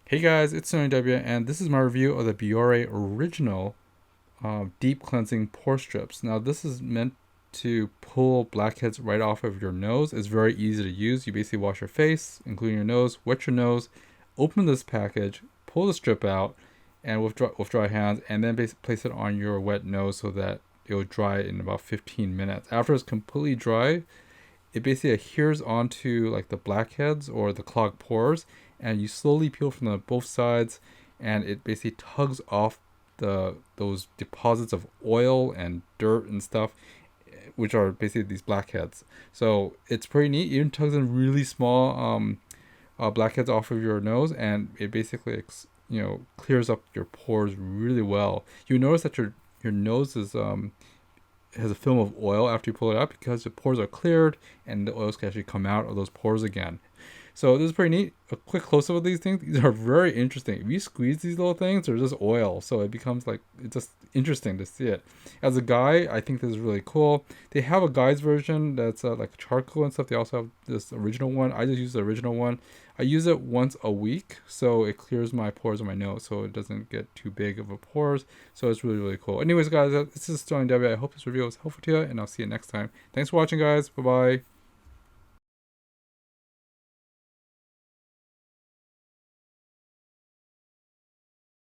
Hey guys, it's Tony W, and this is my review of the Biore Original Deep Cleansing Pore Strips. Now, this is meant to pull blackheads right off of your nose. It's very easy to use. You basically wash your face, including your nose, wet your nose, open this package, pull the strip out, and with dry hands, and then basically place it on your wet nose so that it will dry in about 15 minutes. After it's completely dry, it basically adheres onto like the blackheads or the clogged pores, and you slowly peel from both sides, and it basically tugs off those deposits of oil and dirt and stuff, which are basically these blackheads. So it's pretty neat. It even tugs in really small blackheads off of your nose, and it basically clears up your pores really well. You notice that your nose is has a film of oil after you pull it out because the pores are cleared and the oils can actually come out of those pores again. So this is pretty neat. A quick close up of these things. These are very interesting. If you squeeze these little things, they're just oil. So it becomes like, it's just interesting to see it. As a guy, I think this is really cool. They have a guy's version that's like charcoal and stuff. They also have this original one. I just use the original one. I use it once a week, so it clears my pores on my nose, so it doesn't get too big of a pores. So it's really, really cool. Anyways, guys, this is Tony W. I hope this review was helpful to you, and I'll see you next time. Thanks for watching, guys. Bye-bye.